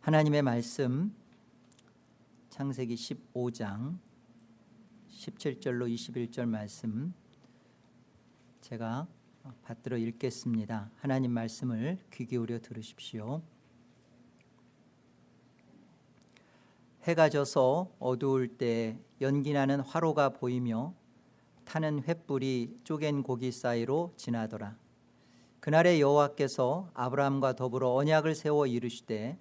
하나님의 말씀 창세기 15장 17절로 21절 말씀 제가 받들어 읽겠습니다. 하나님 말씀을 귀 기울여 들으십시오. 해가 져서 어두울 때 연기나는 화로가 보이며 타는 횃불이 쪼갠 고기 사이로 지나더라. 그날에 여호와께서 아브라함과 더불어 언약을 세워 이르시되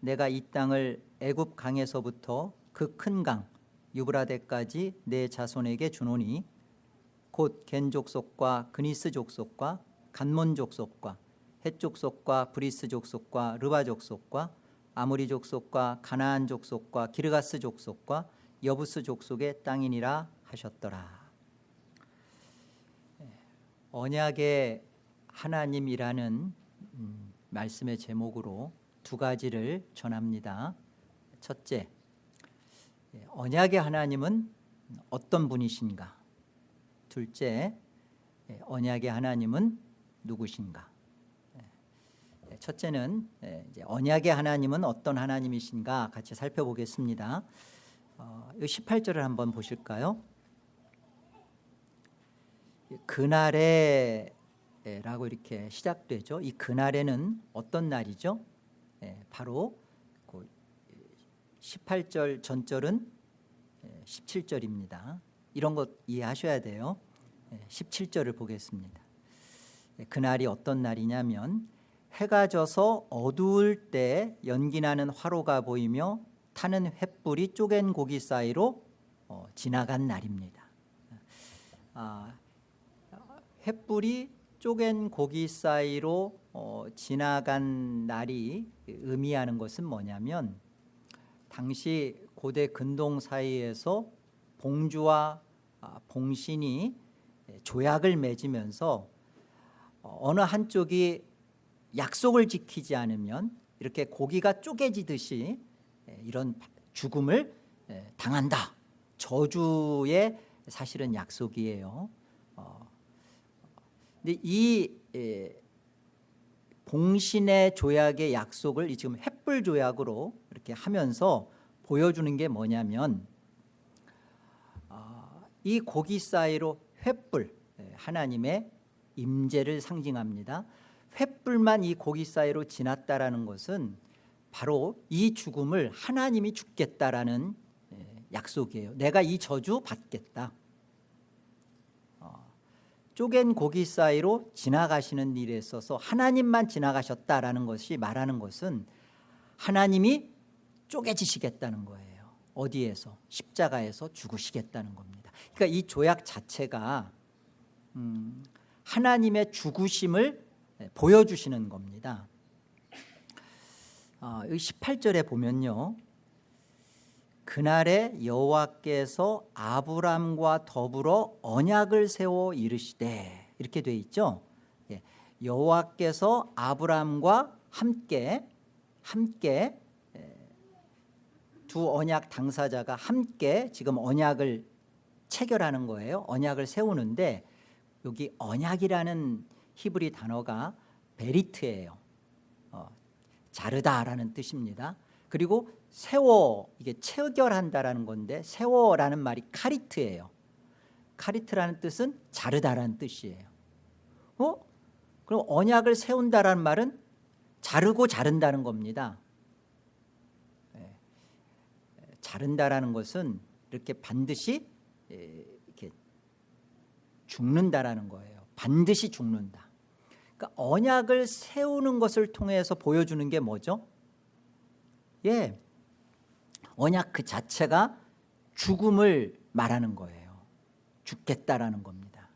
내가 이 땅을 애굽 강에서부터 그 큰 강 유브라데까지 내 자손에게 주노니 곧 겐 족속과 그니스 족속과 간몬 족속과 헷 족속과 브리스 족속과 르바 족속과 아무리 족속과 가나안 족속과 기르가스 족속과 여부스 족속의 땅이니라 하셨더라. 언약의 하나님이라는 말씀의 제목으로 두 가지를 전합니다. 첫째, 언약의 하나님은 어떤 분이신가? 둘째, 언약의 하나님은 누구신가? 첫째는 언약의 하나님은 어떤 하나님이신가 같이 살펴보겠습니다. 18절을 한번 보실까요? 그날에 라고 이렇게 시작되죠. 이 그날에는 어떤 날이죠? 바로 18절 전절은 17절입니다. 이런 것 이해하셔야 돼요. 17절을 보겠습니다. 그날이 어떤 날이냐면 해가 져서 어두울 때 연기나는 화로가 보이며 타는 횃불이 쪼갠 고기 사이로 지나간 날입니다. 횃불이 쪼갠 고기 사이로 지나간 날이 의미하는 것은 뭐냐면 당시 고대 근동 사이에서 봉주와 봉신이 조약을 맺으면서 어느 한쪽이 약속을 지키지 않으면 이렇게 고기가 쪼개지듯이 이런 죽음을 당한다. 저주의 사실은 약속이에요. 근데 이 봉신의 조약의 약속을 지금 횃불 조약으로 이렇게 하면서 보여주는 게 뭐냐면 이 고기 사이로 횃불, 하나님의 임재를 상징합니다. 횃불만 이 고기 사이로 지났다라는 것은 바로 이 죽음을 하나님이 죽겠다라는 약속이에요. 내가 이 저주 받겠다. 쪼갠 고기 사이로 지나가시는 일에 있어서 하나님만 지나가셨다라는 것이 말하는 것은 하나님이 쪼개지시겠다는 거예요. 어디에서? 십자가에서 죽으시겠다는 겁니다. 그러니까 이 조약 자체가 하나님의 죽으심을 보여주시는 겁니다. 18절에 보면요, 그날에 여호와께서 아브람과 더불어 언약을 세워 이르시되 이렇게 돼 있죠. 여호와께서 아브람과 함께 두 언약 당사자가 함께 지금 언약을 체결하는 거예요. 언약을 세우는데 여기 언약이라는 히브리 단어가 베리트예요. 자르다라는 뜻입니다. 그리고 세워, 이게 체결한다라는 건데 세워라는 말이 카리트예요. 카리트라는 뜻은 자르다라는 뜻이에요. 그럼 언약을 세운다라는 말은 자르고 자른다는 겁니다. 자른다라는 것은 이렇게 반드시 이렇게 죽는다라는 거예요. 반드시 죽는다. 그러니까 언약을 세우는 것을 통해서 보여주는 게 뭐죠? 언약 그 자체가 죽음을 말하는 거예요. 죽겠다라는 겁니다.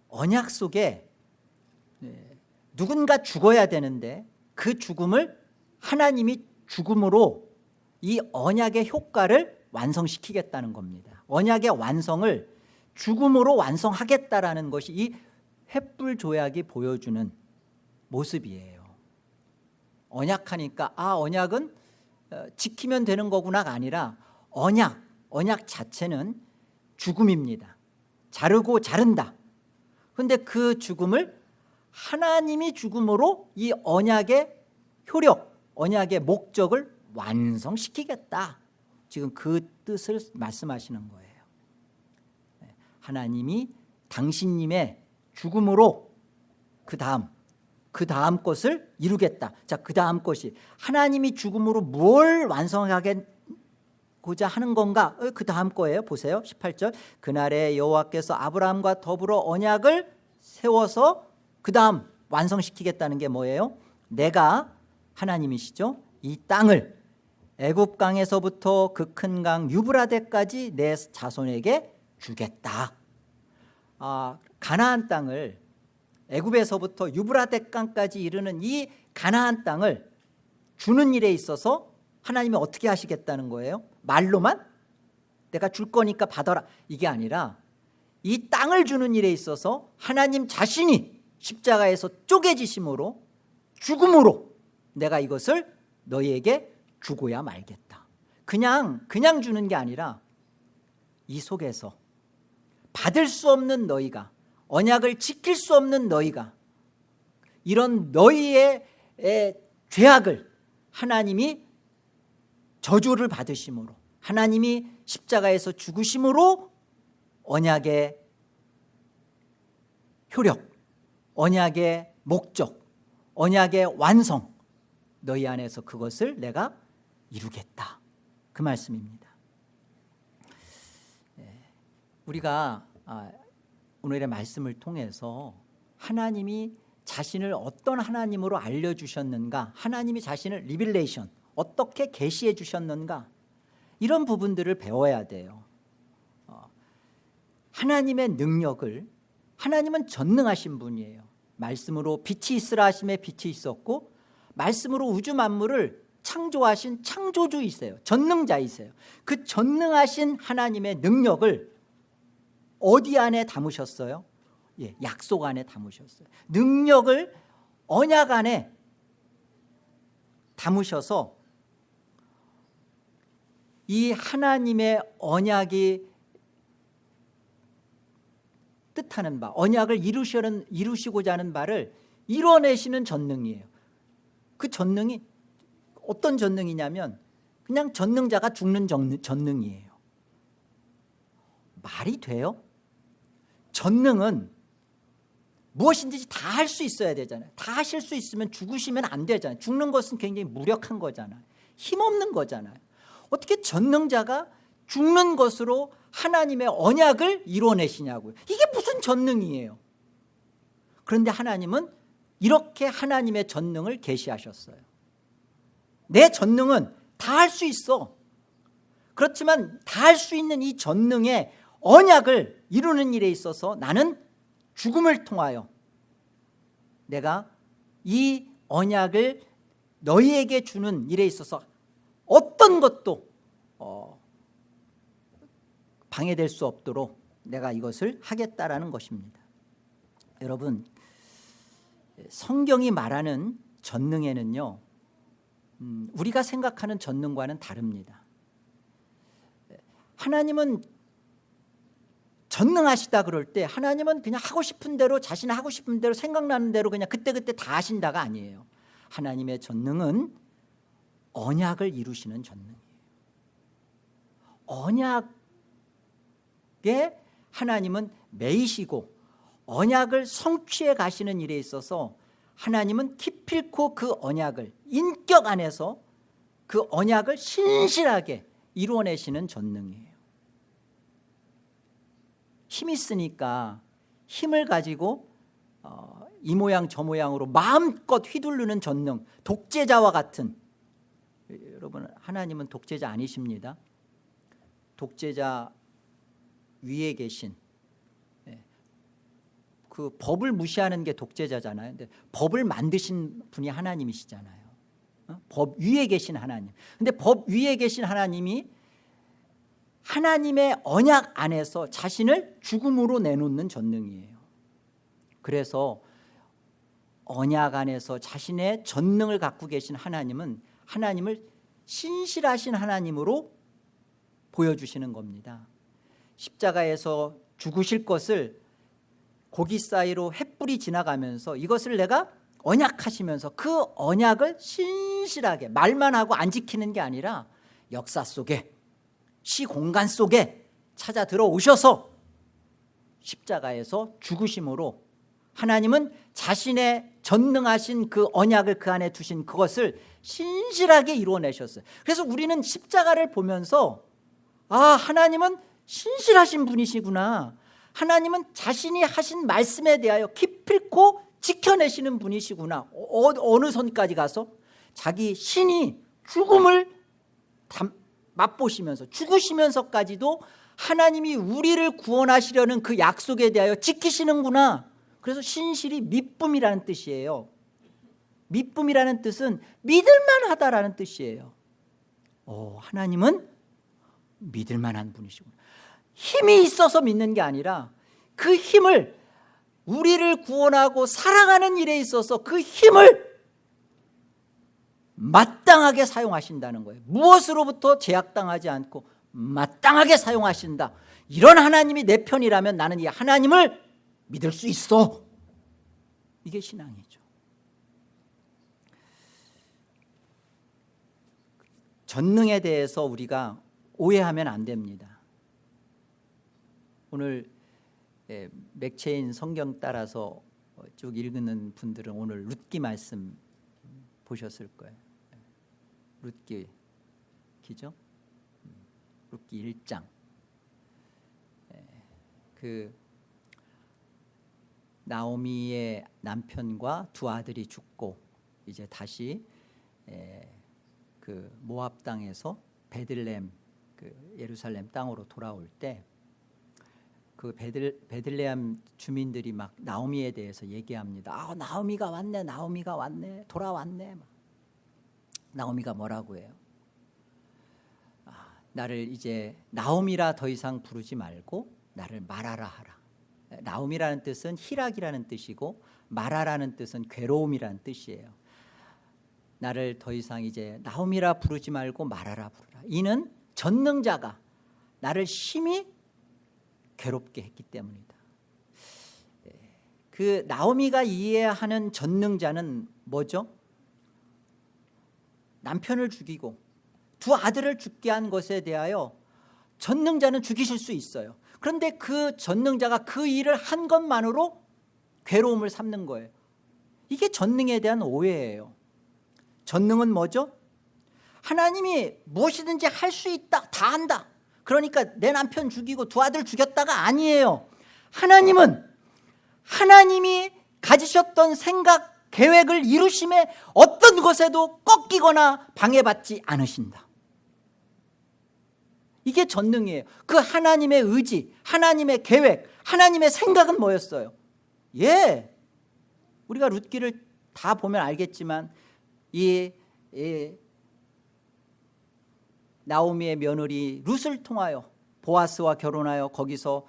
언약 속에 누군가 죽어야 되는데 그 죽음을 하나님이 죽음으로 이 언약의 효과를 완성시키겠다는 겁니다. 언약의 완성을 죽음으로 완성하겠다라는 것이 이 횃불 조약이 보여주는 모습이에요. 언약하니까 언약은 지키면 되는 거구나가 아니라 언약 자체는 죽음입니다. 자르고 자른다. 그런데 그 죽음을 하나님이 죽음으로 이 언약의 효력, 언약의 목적을 완성시키겠다. 지금 그 뜻을 말씀하시는 거예요. 하나님이 당신님의 죽음으로 그 다음 것을 이루겠다. 자, 그 다음 것이 하나님이 죽음으로 뭘 완성하고자 하는 건가? 그 다음 거예요. 보세요. 18절. 그날에 여호와께서 아브라함과 더불어 언약을 세워서 그 다음 완성시키겠다는 게 뭐예요? 내가 하나님이시죠. 이 땅을 애굽 강에서부터 그 큰 강 유브라데까지 내 자손에게 주겠다. 가나안 땅을 애굽에서부터 유브라데 강까지 이르는 이 가나안 땅을 주는 일에 있어서 하나님이 어떻게 하시겠다는 거예요? 말로만 내가 줄 거니까 받아라 이게 아니라 이 땅을 주는 일에 있어서 하나님 자신이 십자가에서 쪼개지심으로 죽음으로 내가 이것을 너희에게 주고야 말겠다. 그냥 주는 게 아니라 이 속에서 받을 수 없는 너희가, 언약을 지킬 수 없는 너희가, 이런 너희의 죄악을 하나님이 저주를 받으심으로, 하나님이 십자가에서 죽으심으로 언약의 효력, 언약의 목적, 언약의 완성, 너희 안에서 그것을 내가 이루겠다. 그 말씀입니다. 우리가 오늘의 말씀을 통해서 하나님이 자신을 어떤 하나님으로 알려주셨는가, 하나님이 자신을 리빌레이션 어떻게 계시해 주셨는가, 이런 부분들을 배워야 돼요. 하나님의 능력을, 하나님은 전능하신 분이에요. 말씀으로 빛이 있으라 하심에 빛이 있었고, 말씀으로 우주 만물을 창조하신 창조주이세요. 전능자이세요. 그 전능하신 하나님의 능력을 어디 안에 담으셨어요? 약속 안에 담으셨어요. 능력을 언약 안에 담으셔서 이 하나님의 언약이 뜻하는 바, 언약을 이루시고자 하는 바를 이뤄내시는 전능이에요. 그 전능이 어떤 전능이냐면 그냥 전능자가 죽는 전능이에요. 말이 돼요? 전능은 무엇인지 다 할 수 있어야 되잖아요. 다 하실 수 있으면 죽으시면 안 되잖아요. 죽는 것은 굉장히 무력한 거잖아요. 힘없는 거잖아요. 어떻게 전능자가 죽는 것으로 하나님의 언약을 이뤄내시냐고요. 이게 무슨 전능이에요. 그런데 하나님은 이렇게 하나님의 전능을 계시하셨어요. 내 전능은 다 할 수 있어. 그렇지만 다 할 수 있는 이 전능의 언약을 이루는 일에 있어서 나는 죽음을 통하여 내가 이 언약을 너희에게 주는 일에 있어서 어떤 것도 방해될 수 없도록 내가 이것을 하겠다라는 것입니다. 여러분, 성경이 말하는 전능에는요, 우리가 생각하는 전능과는 다릅니다. 하나님은 전능하시다 그럴 때 하나님은 그냥 하고 싶은 대로, 자신이 하고 싶은 대로, 생각나는 대로 그냥 그때그때 다 하신다가 아니에요. 하나님의 전능은 언약을 이루시는 전능이에요. 언약에 하나님은 매이시고 언약을 성취해 가시는 일에 있어서 하나님은 기필코 그 언약을 인격 안에서 그 언약을 신실하게 이루어내시는 전능이에요. 힘이 있으니까 힘을 가지고 이 모양 저 모양으로 마음껏 휘두르는 전능, 독재자와 같은, 여러분 하나님은 독재자 아니십니다. 독재자 위에 계신, 그 법을 무시하는 게 독재자잖아요. 근데 법을 만드신 분이 하나님이시잖아요. 법 위에 계신 하나님. 근데 법 위에 계신 하나님이 하나님의 언약 안에서 자신을 죽음으로 내놓는 전능이에요. 그래서 언약 안에서 자신의 전능을 갖고 계신 하나님은 하나님을 신실하신 하나님으로 보여주시는 겁니다. 십자가에서 죽으실 것을 고기 사이로 횃불이 지나가면서 이것을 내가 언약하시면서 그 언약을 신실하게 말만 하고 안 지키는 게 아니라 역사 속에, 시공간 속에 찾아 들어오셔서 십자가에서 죽으심으로 하나님은 자신의 전능하신 그 언약을 그 안에 두신 그것을 신실하게 이루어내셨어요. 그래서 우리는 십자가를 보면서 하나님은 신실하신 분이시구나, 하나님은 자신이 하신 말씀에 대하여 기필코 지켜내시는 분이시구나. 어느 선까지 가서 자기 신이 죽음을 맛보시면서 죽으시면서까지도 하나님이 우리를 구원하시려는 그 약속에 대하여 지키시는구나. 그래서 신실이 믿음이라는 뜻이에요. 믿음이라는 뜻은 믿을만하다라는 뜻이에요. 하나님은 믿을만한 분이시구나. 힘이 있어서 믿는 게 아니라 그 힘을, 우리를 구원하고 사랑하는 일에 있어서 그 힘을 마땅하게 사용하신다는 거예요. 무엇으로부터 제약당하지 않고 마땅하게 사용하신다. 이런 하나님이 내 편이라면 나는 이 하나님을 믿을 수 있어. 이게 신앙이죠. 전능에 대해서 우리가 오해하면 안 됩니다. 오늘 맥체인 성경 따라서 쭉 읽는 분들은 오늘 룻기 말씀 보셨을 거예요. 룻기 기죠? 룻기 1장. 그 나오미의 남편과 두 아들이 죽고 이제 다시 그 모압 땅에서 베들레헴, 그 예루살렘 땅으로 돌아올 때 그 베들레헴 주민들이 막 나오미에 대해서 얘기합니다. 나오미가 왔네, 나오미가 왔네, 돌아왔네. 나오미가 뭐라고 해요? 나를 이제 나오미라 더 이상 부르지 말고 나를 마라라 하라. 나오미라는 뜻은 희락이라는 뜻이고 마라라는 뜻은 괴로움이라는 뜻이에요. 나를 더 이상 이제 나오미라 부르지 말고 마라라 부르라. 이는 전능자가 나를 심히 괴롭게 했기 때문이다. 그 나오미가 이해하는 전능자는 뭐죠? 남편을 죽이고 두 아들을 죽게 한 것에 대하여 전능자는 죽이실 수 있어요. 그런데 그 전능자가 그 일을 한 것만으로 괴로움을 삼는 거예요. 이게 전능에 대한 오해예요. 전능은 뭐죠? 하나님이 무엇이든지 할 수 있다, 다 한다. 그러니까 내 남편 죽이고 두 아들 죽였다가 아니에요. 하나님은 하나님이 가지셨던 생각, 계획을 이루심에 어떤 것에도 꺾이거나 방해받지 않으신다. 이게 전능이에요. 그 하나님의 의지, 하나님의 계획, 하나님의 생각은 뭐였어요? 우리가 룻기를 다 보면 알겠지만 이 나오미의 며느리 룻을 통하여 보아스와 결혼하여 거기서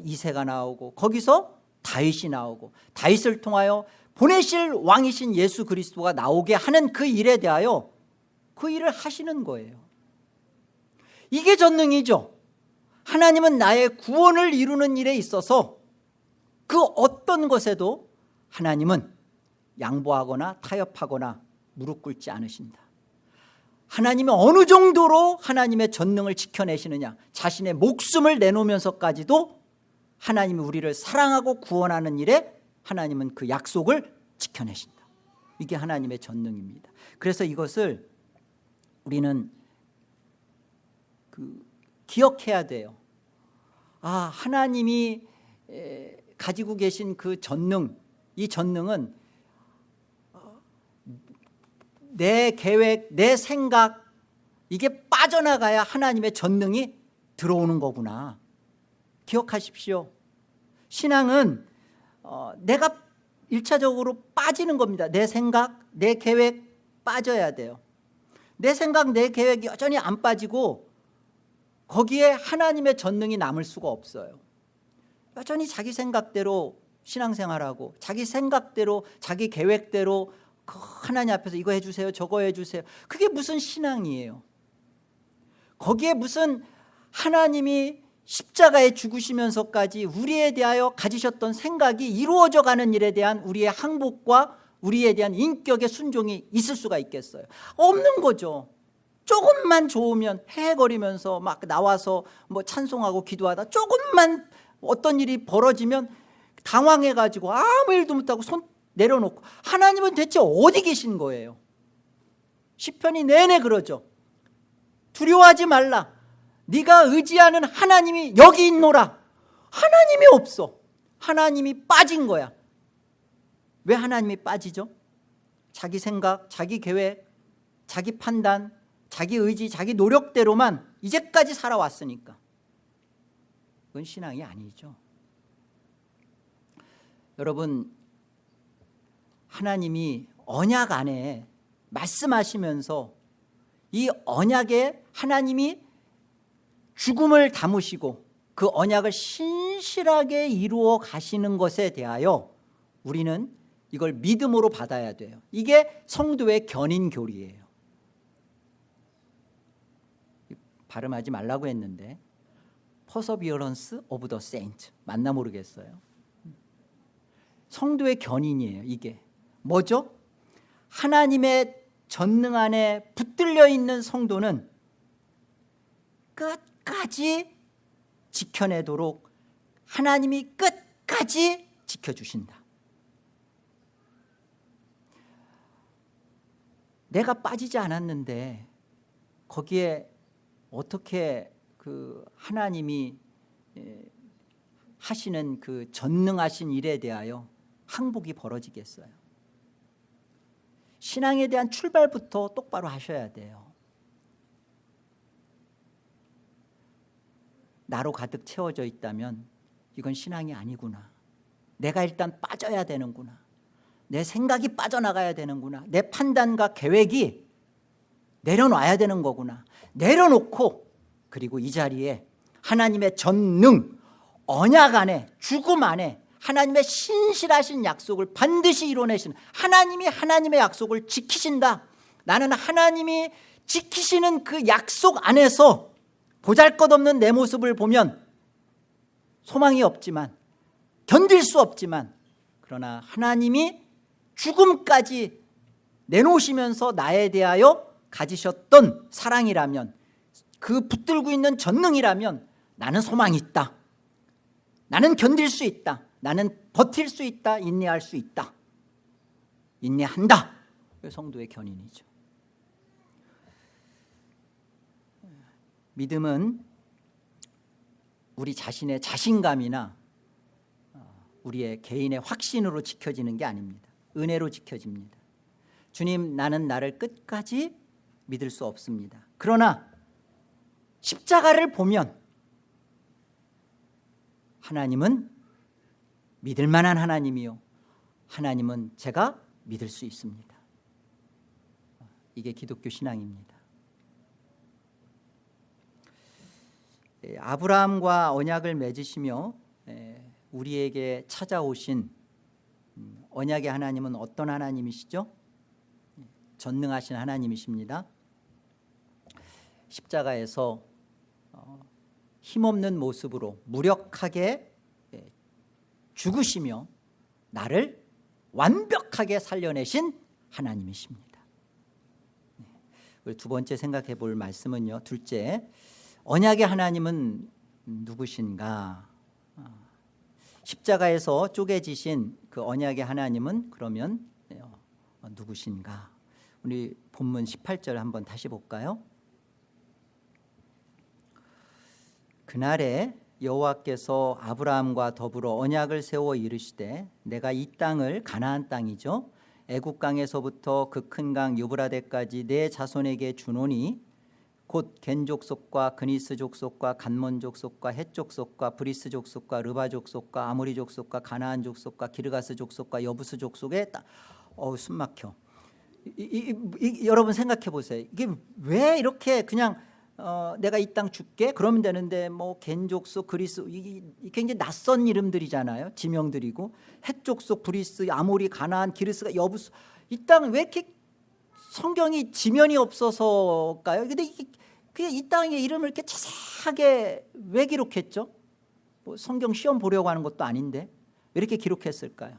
이새가 나오고 거기서 다윗이 나오고 다윗을 통하여 보내실 왕이신 예수 그리스도가 나오게 하는 그 일에 대하여 그 일을 하시는 거예요. 이게 전능이죠. 하나님은 나의 구원을 이루는 일에 있어서 그 어떤 것에도 하나님은 양보하거나 타협하거나 무릎 꿇지 않으신다. 하나님은 어느 정도로 하나님의 전능을 지켜내시느냐, 자신의 목숨을 내놓으면서까지도 하나님이 우리를 사랑하고 구원하는 일에 하나님은 그 약속을 지켜내신다. 이게 하나님의 전능입니다. 그래서 이것을 우리는 기억해야 돼요. 하나님이 가지고 계신 그 전능, 이 전능은 내 계획, 내 생각, 이게 빠져나가야 하나님의 전능이 들어오는 거구나. 기억하십시오. 신앙은 내가 1차적으로 빠지는 겁니다. 내 생각, 내 계획 빠져야 돼요. 내 생각, 내 계획이 여전히 안 빠지고 거기에 하나님의 전능이 남을 수가 없어요. 여전히 자기 생각대로 신앙생활하고 자기 생각대로 자기 계획대로 하나님 앞에서 이거 해주세요, 저거 해주세요. 그게 무슨 신앙이에요? 거기에 무슨 하나님이 십자가에 죽으시면서까지 우리에 대하여 가지셨던 생각이 이루어져 가는 일에 대한 우리의 항복과 우리에 대한 인격의 순종이 있을 수가 있겠어요? 없는 거죠. 조금만 좋으면 헤헤거리면서 막 나와서 뭐 찬송하고 기도하다 조금만 어떤 일이 벌어지면 당황해가지고 아무 일도 못하고 손 내려놓고, 하나님은 대체 어디 계신 거예요? 시편이 내내 그러죠. 두려워하지 말라, 네가 의지하는 하나님이 여기 있노라. 하나님이 없어. 하나님이 빠진 거야. 왜 하나님이 빠지죠? 자기 생각, 자기 계획, 자기 판단, 자기 의지, 자기 노력대로만 이제까지 살아왔으니까. 그건 신앙이 아니죠. 여러분, 하나님이 언약 안에 말씀하시면서 이 언약에 하나님이 죽음을 담으시고 그 언약을 신실하게 이루어 가시는 것에 대하여 우리는 이걸 믿음으로 받아야 돼요. 이게 성도의 견인교리예요. 발음하지 말라고 했는데 Perseverance of the Saints 맞나 모르겠어요. 성도의 견인이에요. 이게 뭐죠? 하나님의 전능 안에 붙들려 있는 성도는 끝까지 지켜내도록 하나님이 끝까지 지켜주신다. 내가 빠지지 않았는데 거기에 어떻게 그 하나님이 하시는 그 전능하신 일에 대하여 항복이 벌어지겠어요? 신앙에 대한 출발부터 똑바로 하셔야 돼요. 나로 가득 채워져 있다면 이건 신앙이 아니구나. 내가 일단 빠져야 되는구나. 내 생각이 빠져나가야 되는구나. 내 판단과 계획이 내려놔야 되는 거구나. 내려놓고 그리고 이 자리에 하나님의 전능, 언약 안에, 죽음 안에 하나님의 신실하신 약속을 반드시 이뤄내시는, 하나님이 하나님의 약속을 지키신다. 나는 하나님이 지키시는 그 약속 안에서 보잘것없는 내 모습을 보면 소망이 없지만, 견딜 수 없지만, 그러나 하나님이 죽음까지 내놓으시면서 나에 대하여 가지셨던 사랑이라면, 그 붙들고 있는 전능이라면 나는 소망이 있다. 나는 견딜 수 있다. 나는 버틸 수 있다. 인내할 수 있다. 인내한다. 그게 성도의 견인이죠. 믿음은 우리 자신의 자신감이나 우리의 개인의 확신으로 지켜지는 게 아닙니다. 은혜로 지켜집니다. 주님, 나는 나를 끝까지 믿을 수 없습니다. 그러나 십자가를 보면 하나님은 믿을 만한 하나님이요, 하나님은 제가 믿을 수 있습니다. 이게 기독교 신앙입니다. 아브라함과 언약을 맺으시며 우리에게 찾아오신 언약의 하나님은 어떤 하나님이시죠? 전능하신 하나님이십니다. 십자가에서 힘없는 모습으로 무력하게 죽으시며 나를 완벽하게 살려내신 하나님이십니다. 두 번째 생각해 볼 말씀은요, 둘째, 언약의 하나님은 누구신가? 십자가에서 쪼개지신 그 언약의 하나님은 그러면 누구신가? 우리 본문 18절 한번 다시 볼까요? 그날에 여호와께서 아브라함과 더불어 언약을 세워 이르시되 내가 이 땅을, 가나안 땅이죠, 애굽 강에서부터 그 큰 강 유브라데까지 내 자손에게 주노니 곧 겐 족속과 그니스 족속과 간몬 족속과 헷 족속과 브리스 족속과 르바 족속과 아모리 족속과 가나안 족속과 기르가스 족속과 여부스 족속의 땅. 숨 막혀. 여러분 생각해 보세요. 이게 왜 이렇게 그냥 내가 이 땅 줄게 그러면 되는데, 뭐 겐족속, 그리스, 이게 굉장히 낯선 이름들이잖아요. 지명들이고, 헷족속, 브리스, 아모리, 가나안, 기르스가, 여부스, 이 땅 왜 이렇게 성경이 지면이 없어서일까요? 근데 그냥 이 땅의 이름을 이렇게 자세하게 왜 기록했죠? 뭐 성경 시험 보려고 하는 것도 아닌데 왜 이렇게 기록했을까요?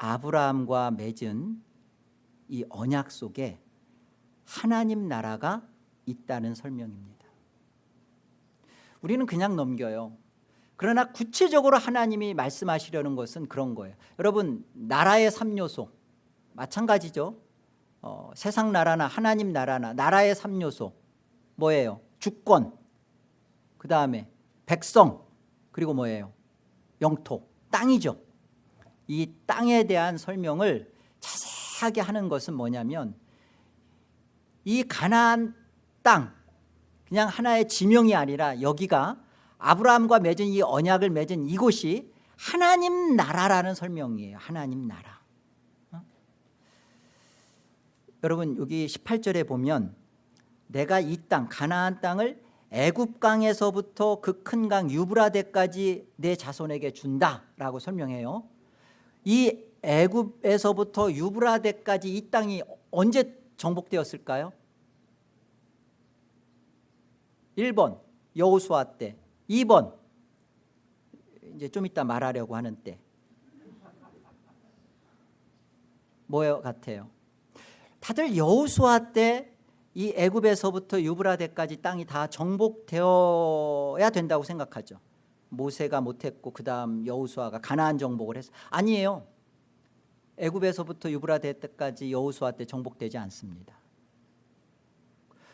아브라함과 맺은 이 언약 속에 하나님 나라가 있다는 설명입니다. 우리는 그냥 넘겨요. 그러나 구체적으로 하나님이 말씀하시려는 것은 그런 거예요. 여러분, 나라의 3요소 마찬가지죠. 세상 나라나 하나님 나라나 나라의 3요소 뭐예요? 주권, 그 다음에 백성, 그리고 뭐예요? 영토, 땅이죠. 이 땅에 대한 설명을 자세하게 하는 것은 뭐냐면 이 가나안 땅, 그냥 하나의 지명이 아니라 여기가 아브라함과 맺은 이 언약을 맺은 이곳이 하나님 나라라는 설명이에요. 하나님 나라. 여러분, 여기 18절에 보면 내가 이 땅 가나안 땅을 애굽강에서부터 그 큰 강 유브라데까지 내 자손에게 준다라고 설명해요. 이 애굽에서부터 유브라데까지 이 땅이 언제 정복되었을까요? 1번 여호수아 때, 2번 이제 좀 이따 말하려고 하는 때. 뭐 같아요? 다들 여호수아 때 이 애굽에서부터 유브라데까지 땅이 다 정복되어야 된다고 생각하죠. 모세가 못했고 그 다음 여호수아가 가나안 정복을 했어요. 아니에요. 애굽에서부터 유브라데까지 여호수아 때 정복되지 않습니다.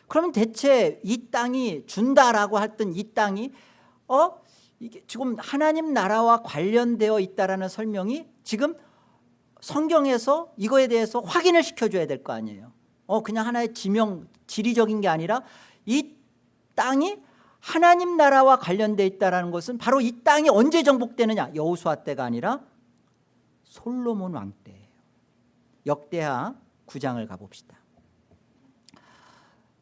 그러면 대체 이 땅이 준다라고 했던 이 땅이 이게 지금 하나님 나라와 관련되어 있다라는 설명이 지금 성경에서 이거에 대해서 확인을 시켜줘야 될 거 아니에요. 그냥 하나의 지리적인 게 아니라 이 땅이 하나님 나라와 관련되어 있다는 것은 바로 이 땅이 언제 정복되느냐? 여호수아 때가 아니라 솔로몬 왕 때예요. 역대하 9장을 가봅시다.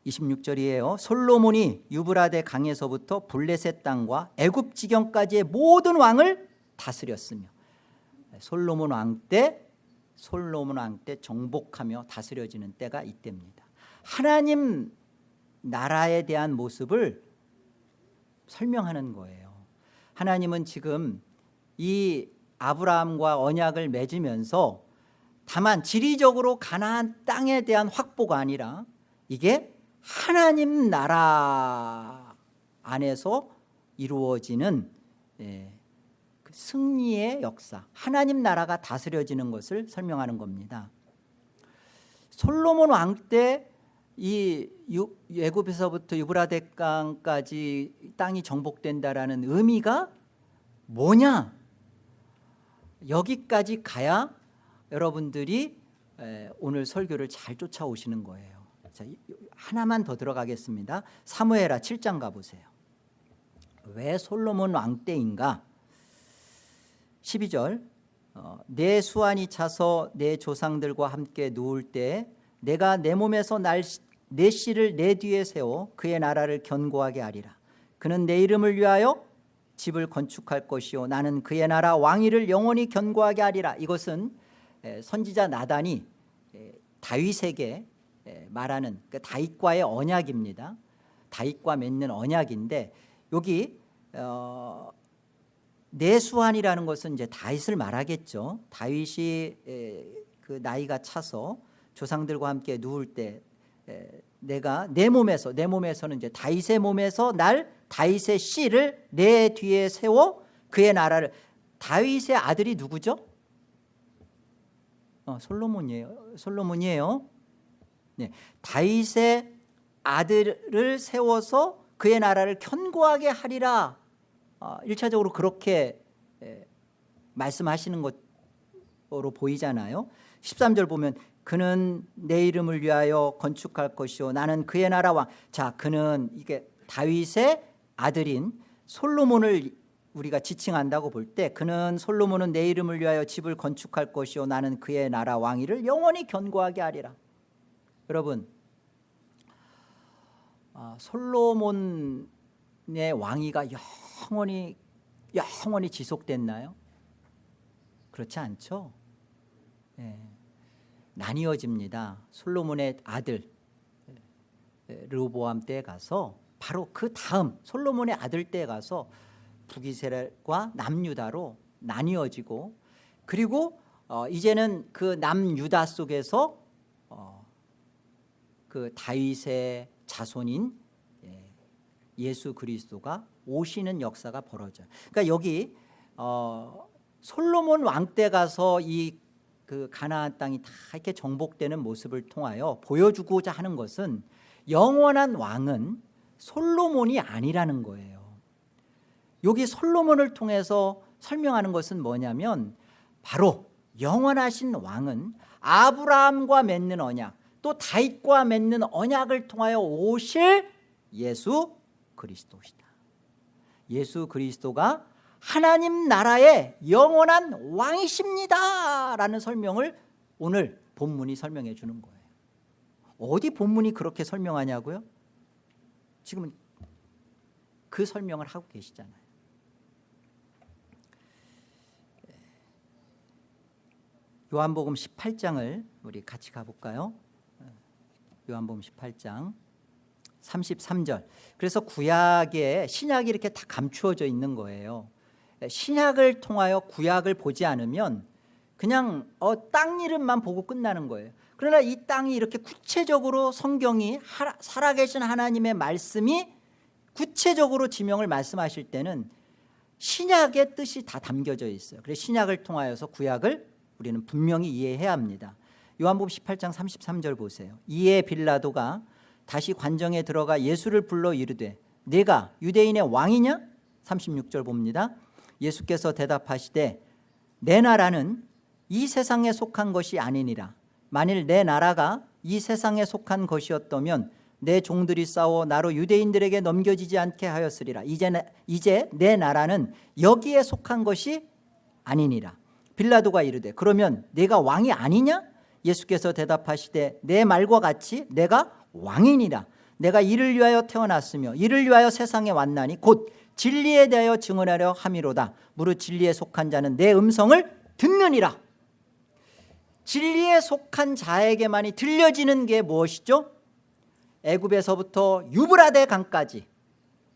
26절이에요. 솔로몬이 유브라데 강에서부터 블레셋 땅과 애굽 지경까지의 모든 왕을 다스렸으며 솔로몬 왕 때 정복하며 다스려지는 때가 이때입니다. 하나님 나라에 대한 모습을 설명하는 거예요. 하나님은 지금 이 아브라함과 언약을 맺으면서 다만 지리적으로 가나안 땅에 대한 확보가 아니라 이게 하나님 나라 안에서 이루어지는 그 승리의 역사, 하나님 나라가 다스려지는 것을 설명하는 겁니다. 솔로몬 왕 때 이 애굽에서부터 유브라데 강까지 땅이 정복된다라는 의미가 뭐냐? 여기까지 가야 여러분들이 오늘 설교를 잘 쫓아오시는 거예요. 자, 하나만 더 들어가겠습니다. 사무엘하 7장 가보세요. 왜 솔로몬 왕 때인가? 12절 내 수완이 차서 내 조상들과 함께 누울 때 내가 내 몸에서 내 씨를 내 뒤에 세워 그의 나라를 견고하게 하리라. 그는 내 이름을 위하여 집을 건축할 것이요 나는 그의 나라 왕위를 영원히 견고하게 하리라. 이것은 선지자 나단이 다윗에게 말하는 그 다윗과의 언약입니다. 다윗과 맺는 언약인데 여기 내수환이라는 것은 이제 다윗을 말하겠죠. 다윗이 그 나이가 차서 조상들과 함께 누울 때 내가 내 몸에서는 이제 다윗의 몸에서 다윗의 씨를 내 뒤에 세워 그의 나라를. 다윗의 아들이 누구죠? 솔로몬이에요. 네, 다윗의 아들을 세워서 그의 나라를 견고하게 하리라. 1차적으로 그렇게 말씀하시는 것으로 보이잖아요. 13절 보면 그는 내 이름을 위하여 건축할 것이요 나는 그의 나라 왕. 자, 그는 이게 다윗의 아들인 솔로몬을 우리가 지칭한다고 볼 때 그는 솔로몬은 내 이름을 위하여 집을 건축할 것이요 나는 그의 나라 왕위를 영원히 견고하게 하리라. 여러분, 솔로몬의 왕위가 영원히 지속됐나요? 그렇지 않죠. 나뉘어집니다. 솔로몬의 아들 르호보암 때에 가서 바로 그 다음 솔로몬의 아들 때에 가서 북이스라엘과 남유다로 나뉘어지고 그리고 이제는 그 남유다 속에서 그 다윗의 자손인 예수 그리스도가 오시는 역사가 벌어져요. 그러니까 여기 솔로몬 왕 때 가서 이 그 가나안 땅이 다 이렇게 정복되는 모습을 통하여 보여주고자 하는 것은 영원한 왕은 솔로몬이 아니라는 거예요. 여기 솔로몬을 통해서 설명하는 것은 뭐냐면 바로 영원하신 왕은 아브라함과 맺는 언약, 또 다윗과 맺는 언약을 통하여 오실 예수 그리스도시다. 예수 그리스도가 하나님 나라의 영원한 왕이십니다 라는 설명을 오늘 본문이 설명해 주는 거예요. 어디 본문이 그렇게 설명하냐고요? 지금 그 설명을 하고 계시잖아요. 요한복음 18장을 우리 같이 가볼까요? 요한복음 18장 33절. 그래서 구약에 신약이 이렇게 다 감추어져 있는 거예요. 신약을 통하여 구약을 보지 않으면 그냥 땅 이름만 보고 끝나는 거예요. 그러나 이 땅이 이렇게 구체적으로 성경이 살아계신 하나님의 말씀이 구체적으로 지명을 말씀하실 때는 신약의 뜻이 다 담겨져 있어요. 그래서 신약을 통하여서 구약을 우리는 분명히 이해해야 합니다. 요한복음 18장 33절 보세요. 이에 빌라도가 다시 관정에 들어가 예수를 불러 이르되 네가 유대인의 왕이냐? 36절 봅니다. 예수께서 대답하시되 내 나라는 이 세상에 속한 것이 아니니라. 만일 내 나라가 이 세상에 속한 것이었다면 내 종들이 싸워 나로 유대인들에게 넘겨지지 않게 하였으리라. 이제 내 나라는 여기에 속한 것이 아니니라. 빌라도가 이르되 그러면 내가 왕이 아니냐? 예수께서 대답하시되 내 말과 같이 내가 왕이니라. 내가 이를 위하여 태어났으며 이를 위하여 세상에 왔나니 곧 진리에 대하여 증언하려 함이로다. 무릇 진리에 속한 자는 내 음성을 듣느니라. 진리에 속한 자에게만이 들려지는 게 무엇이죠? 애굽에서부터 유브라데 강까지,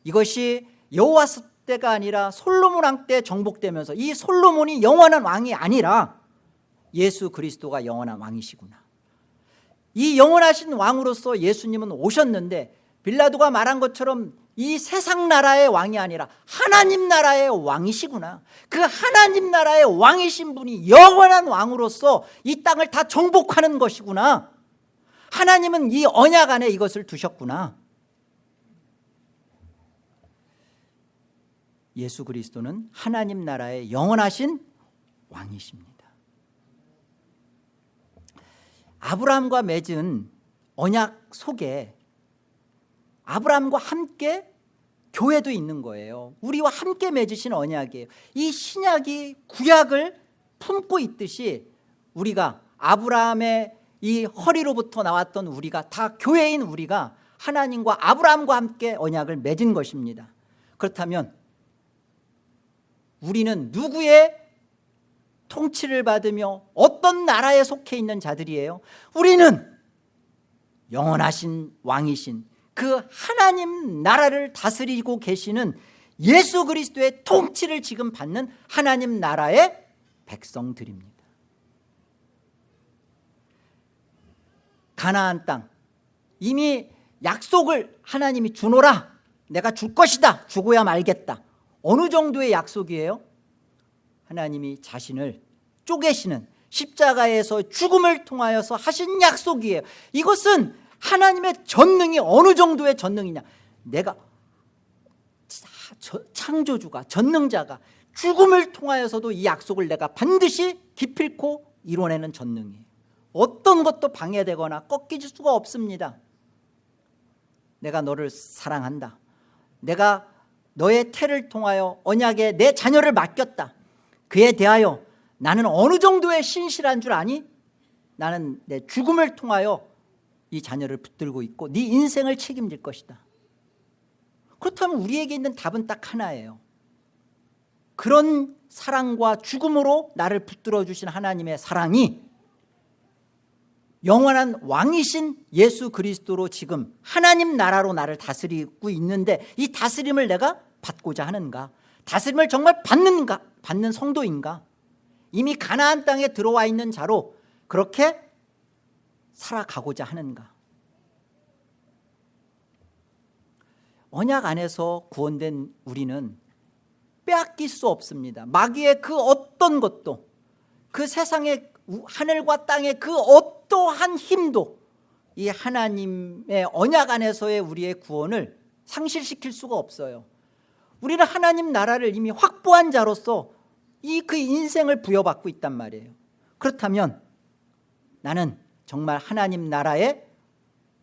이것이 여호와스 때가 아니라 솔로몬 왕 때 정복되면서 이 솔로몬이 영원한 왕이 아니라 예수 그리스도가 영원한 왕이시구나. 이 영원하신 왕으로서 예수님은 오셨는데 빌라도가 말한 것처럼 이 세상 나라의 왕이 아니라 하나님 나라의 왕이시구나. 그 하나님 나라의 왕이신 분이 영원한 왕으로서 이 땅을 다 정복하는 것이구나. 하나님은 이 언약 안에 이것을 두셨구나. 예수 그리스도는 하나님 나라의 영원하신 왕이십니다. 아브라함과 맺은 언약 속에 아브라함과 함께 교회도 있는 거예요. 우리와 함께 맺으신 언약이에요. 이 신약이 구약을 품고 있듯이 우리가 아브라함의 이 허리로부터 나왔던 우리가 다 교회인 우리가 하나님과 아브라함과 함께 언약을 맺은 것입니다. 그렇다면 우리는 누구의 통치를 받으며 어떤 나라에 속해 있는 자들이에요? 우리는 영원하신 왕이신 그 하나님 나라를 다스리고 계시는 예수 그리스도의 통치를 지금 받는 하나님 나라의 백성들입니다. 가나안 땅 이미 약속을 하나님이 주노라. 내가 줄 것이다. 주고야 말겠다. 어느 정도의 약속이에요? 하나님이 자신을 쪼개시는 십자가에서 죽음을 통하여서 하신 약속이에요. 이것은 하나님의 전능이 어느 정도의 전능이냐. 내가 창조주가 전능자가 죽음을 통하여서도 이 약속을 내가 반드시 기필코 이뤄내는 전능이에요. 어떤 것도 방해되거나 꺾일 수가 없습니다. 내가 너를 사랑한다. 내가 너의 태를 통하여 언약에 내 자녀를 맡겼다. 그에 대하여 나는 어느 정도의 신실한 줄 아니? 나는 내 죽음을 통하여 이 자녀를 붙들고 있고 네 인생을 책임질 것이다. 그렇다면 우리에게 있는 답은 딱 하나예요. 그런 사랑과 죽음으로 나를 붙들어 주신 하나님의 사랑이 영원한 왕이신 예수 그리스도로 지금 하나님 나라로 나를 다스리고 있는데 이 다스림을 내가 받고자 하는가? 다스림을 정말 받는 성도인가? 이미 가나안 땅에 들어와 있는 자로 그렇게 살아가고자 하는가? 언약 안에서 구원된 우리는 빼앗길 수 없습니다. 마귀의 그 어떤 것도, 그 세상의 하늘과 땅의 그 어떠한 힘도 이 하나님의 언약 안에서의 우리의 구원을 상실시킬 수가 없어요. 우리는 하나님 나라를 이미 확보한 자로서 그 인생을 부여받고 있단 말이에요. 그렇다면 나는 정말 하나님 나라의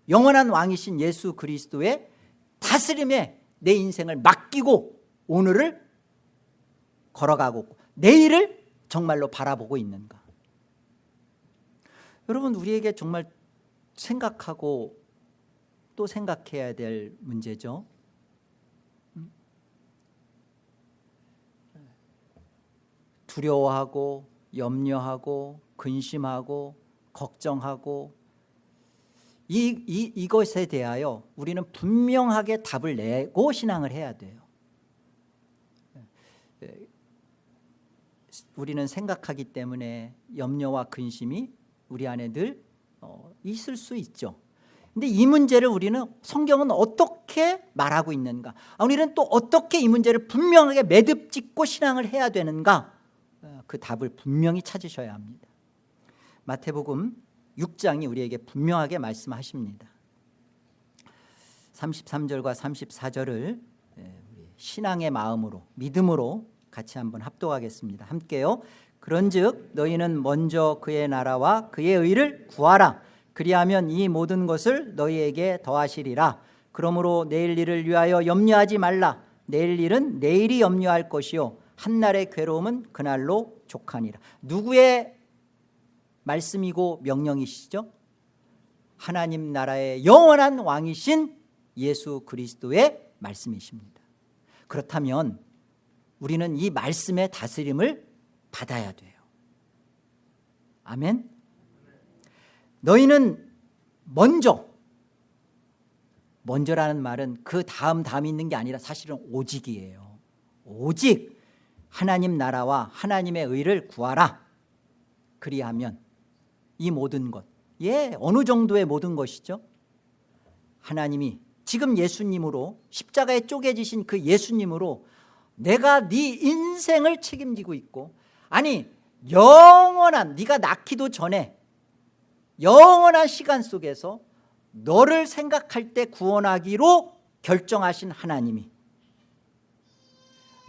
영원한 왕이신 예수 그리스도의 다스림에 내 인생을 맡기고 오늘을 걸어가고 내일을 정말로 바라보고 있는가? 여러분, 우리에게 정말 생각하고 또 생각해야 될 문제죠. 두려워하고 염려하고 근심하고 걱정하고 이것에 대하여 우리는 분명하게 답을 내고 신앙을 해야 돼요. 우리는 생각하기 때문에 염려와 근심이 우리 안에 늘 있을 수 있죠. 근데 이 문제를 우리는 성경은 어떻게 말하고 있는가? 우리는 또 어떻게 이 문제를 분명하게 매듭 짓고 신앙을 해야 되는가? 그 답을 분명히 찾으셔야 합니다. 마태복음 6장이 우리에게 분명하게 말씀하십니다. 33절과 34절을 신앙의 마음으로 믿음으로 같이 한번 합독하겠습니다. 함께요. 그런즉 너희는 먼저 그의 나라와 그의 의를 구하라. 그리하면 이 모든 것을 너희에게 더하시리라. 그러므로 내일 일을 위하여 염려하지 말라. 내일 일은 내일이 염려할 것이요 한날의 괴로움은 그날로 족하니라. 누구의 말씀이고 명령이시죠? 하나님 나라의 영원한 왕이신 예수 그리스도의 말씀이십니다. 그렇다면 우리는 이 말씀의 다스림을 받아야 돼요. 아멘. 너희는 먼저라는 말은 그 다음이 있는 게 아니라 사실은 오직이에요. 오직 하나님 나라와 하나님의 의를 구하라. 그리하면 이 모든 것, 어느 정도의 모든 것이죠? 하나님이 지금 예수님으로 십자가에 쪼개지신 그 예수님으로 내가 네 인생을 책임지고 있고, 아니 영원한, 네가 낳기도 전에 영원한 시간 속에서 너를 생각할 때 구원하기로 결정하신 하나님이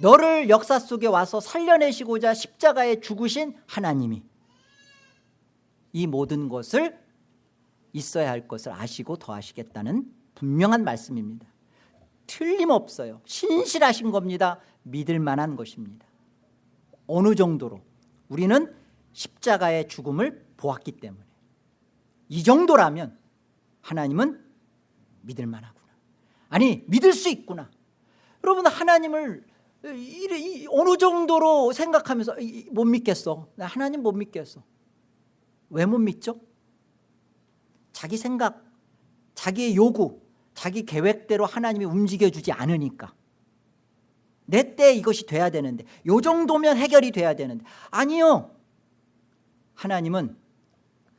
너를 역사 속에 와서 살려내시고자 십자가에 죽으신 하나님이 이 모든 것을 있어야 할 것을 아시고 더하시겠다는 분명한 말씀입니다. 틀림없어요. 신실하신 겁니다. 믿을 만한 것입니다. 어느 정도로? 우리는 십자가의 죽음을 보았기 때문에. 이 정도라면 하나님은 믿을 만하구나. 아니, 믿을 수 있구나. 여러분, 하나님을 어느 정도로 생각하면서 못 믿겠어. 나 하나님 못 믿겠어. 왜 못 믿죠? 자기 생각, 자기의 요구, 자기 계획대로 하나님이 움직여주지 않으니까. 내 때 이것이 돼야 되는데, 요 정도면 해결이 돼야 되는데, 아니요. 하나님은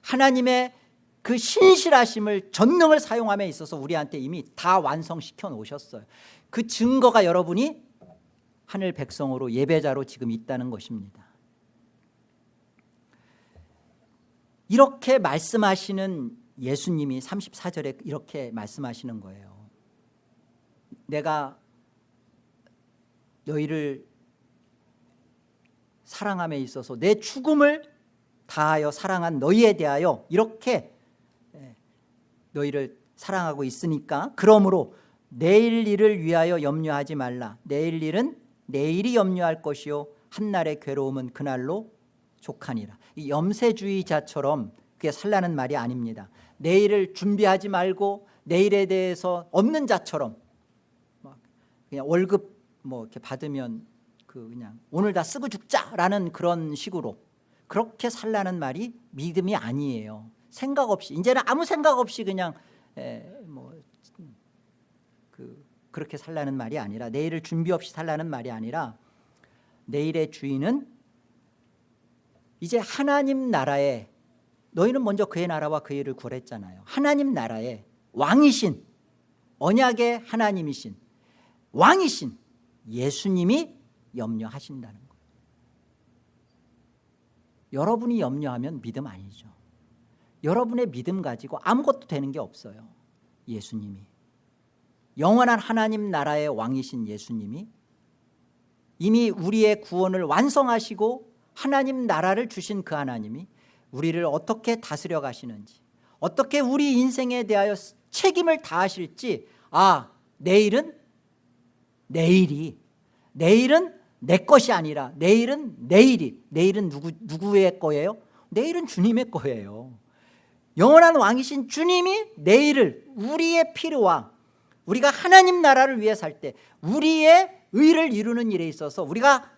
하나님의 그 신실하심을, 전능을 사용함에 있어서 우리한테 이미 다 완성시켜 놓으셨어요. 그 증거가 여러분이 하늘 백성으로 예배자로 지금 있다는 것입니다. 이렇게 말씀하시는 예수님이 34절에 이렇게 말씀하시는 거예요. 내가 너희를 사랑함에 있어서 내 죽음을 다하여 사랑한 너희에 대하여 이렇게 너희를 사랑하고 있으니까, 그러므로 내일 일을 위하여 염려하지 말라. 내일 일은 내일이 염려할 것이요 한날의 괴로움은 그날로 족하니라. 이 염세주의자처럼 그게 살라는 말이 아닙니다. 내일을 준비하지 말고 내일에 대해서 없는 자처럼 그냥 월급 이렇게 받으면 그냥 오늘 다 쓰고 죽자라는 그런 식으로 그렇게 살라는 말이 믿음이 아니에요. 생각 없이, 이제는 아무 생각 없이 그냥 그렇게 살라는 말이 아니라, 내일을 준비 없이 살라는 말이 아니라, 내일의 주인은 이제 하나님 나라에, 너희는 먼저 그의 나라와 그의 일을 구하랬잖아요. 하나님 나라에 왕이신, 언약의 하나님이신, 왕이신 예수님이 염려하신다는 거예요. 여러분이 염려하면 믿음 아니죠. 여러분의 믿음 가지고 아무것도 되는 게 없어요. 예수님이, 영원한 하나님 나라의 왕이신 예수님이 이미 우리의 구원을 완성하시고 하나님 나라를 주신 그 하나님이 우리를 어떻게 다스려 가시는지, 어떻게 우리 인생에 대하여 책임을 다하실지, 내일은 내 것이 아니라 내일은 누구의 거예요? 내일은 주님의 거예요. 영원한 왕이신 주님이 내일을, 우리의 필요와 우리가 하나님 나라를 위해 살 때 우리의 의를 이루는 일에 있어서 우리가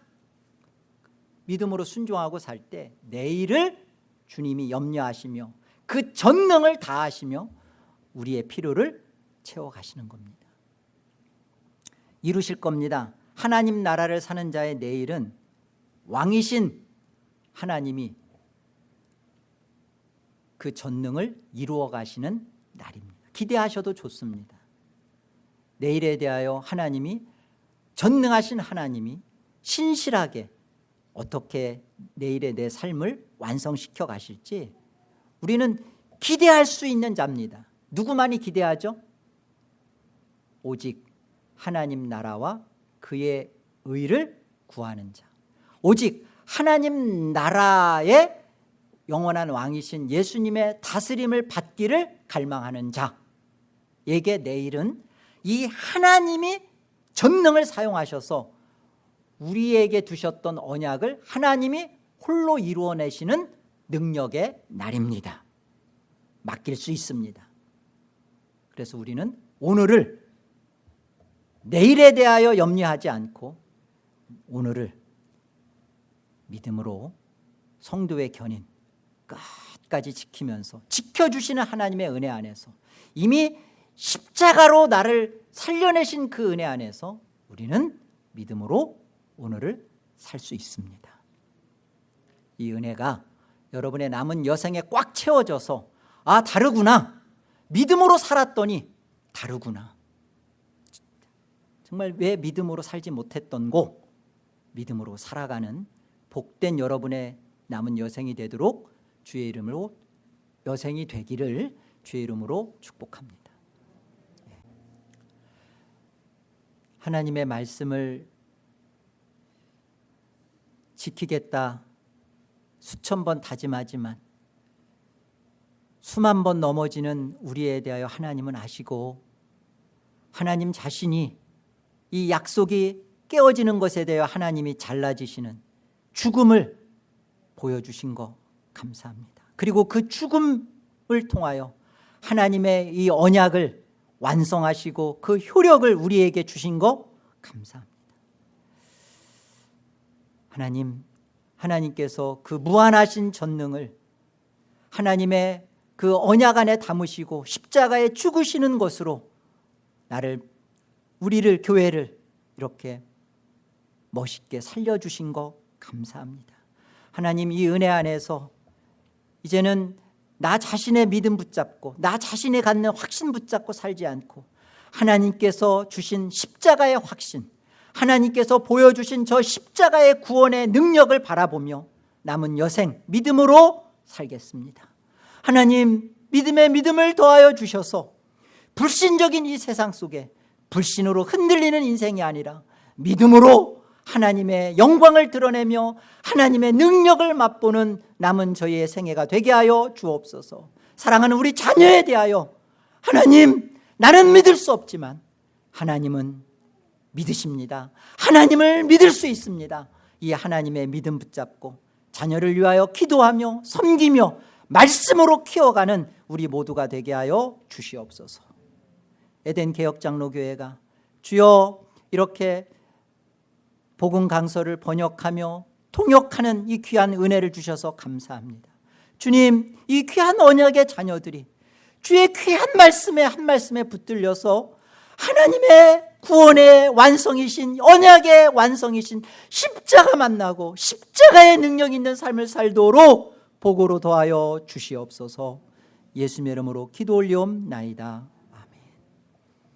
믿음으로 순종하고 살 때 내일을 주님이 염려하시며 그 전능을 다하시며 우리의 필요를 채워가시는 겁니다. 이루실 겁니다. 하나님 나라를 사는 자의 내일은 왕이신 하나님이 그 전능을 이루어 가시는 날입니다. 기대하셔도 좋습니다. 내일에 대하여 하나님이, 전능하신 하나님이 신실하게 어떻게 내일의 내 삶을 완성시켜 가실지 우리는 기대할 수 있는 자입니다. 누구만이 기대하죠? 오직 하나님 나라와 그의 의를 구하는 자, 오직 하나님 나라의 영원한 왕이신 예수님의 다스림을 받기를 갈망하는 자에게 내일은 이 하나님이 전능을 사용하셔서 우리에게 두셨던 언약을 하나님이 홀로 이루어내시는 능력의 날입니다. 맡길 수 있습니다. 그래서 우리는 오늘을, 내일에 대하여 염려하지 않고 오늘을 믿음으로 성도의 견인 끝까지 지키면서, 지켜주시는 하나님의 은혜 안에서, 이미 십자가로 나를 살려내신 그 은혜 안에서 우리는 믿음으로 오늘을 살 수 있습니다. 이 은혜가 여러분의 남은 여생에 꽉 채워져서 다르구나, 믿음으로 살았더니 다르구나, 정말 왜 믿음으로 살지 못했던 고 믿음으로 살아가는 복된 여러분의 남은 여생이 되도록 주의 이름으로, 여생이 되기를 주의 이름으로 축복합니다. 하나님의 말씀을 지키겠다 수천 번 다짐하지만 수만 번 넘어지는 우리에 대하여 하나님은 아시고, 하나님 자신이 이 약속이 깨어지는 것에 대하여 하나님이 잘라지시는 죽음을 보여주신 거 감사합니다. 그리고 그 죽음을 통하여 하나님의 이 언약을 완성하시고 그 효력을 우리에게 주신 거 감사합니다. 하나님께서 그 무한하신 전능을 하나님의 그 언약 안에 담으시고 십자가에 죽으시는 것으로 우리를, 교회를 이렇게 멋있게 살려주신 거 감사합니다. 하나님, 이 은혜 안에서 이제는 나 자신의 믿음 붙잡고 나 자신의 갖는 확신 붙잡고 살지 않고 하나님께서 주신 십자가의 확신, 하나님께서 보여주신 저 십자가의 구원의 능력을 바라보며 남은 여생 믿음으로 살겠습니다. 하나님, 믿음에 믿음을 더하여 주셔서 불신적인 이 세상 속에 불신으로 흔들리는 인생이 아니라 믿음으로 하나님의 영광을 드러내며 하나님의 능력을 맛보는 남은 저희의 생애가 되게 하여 주옵소서. 사랑하는 우리 자녀에 대하여 하나님, 나는 믿을 수 없지만 하나님은 믿으십니다. 하나님을 믿을 수 있습니다. 이 하나님의 믿음 붙잡고 자녀를 위하여 기도하며 섬기며 말씀으로 키워가는 우리 모두가 되게 하여 주시옵소서. 에덴 개혁장로교회가 주여 이렇게 복음 강서를 번역하며 통역하는 이 귀한 은혜를 주셔서 감사합니다. 주님, 이 귀한 언약의 자녀들이 주의 귀한 말씀에 한 말씀에 붙들려서 하나님의 구원의 완성이신, 언약의 완성이신 십자가 만나고 십자가의 능력 있는 삶을 살도록 복으로 더하여 주시옵소서. 예수님의 이름으로 기도 올리옵나이다.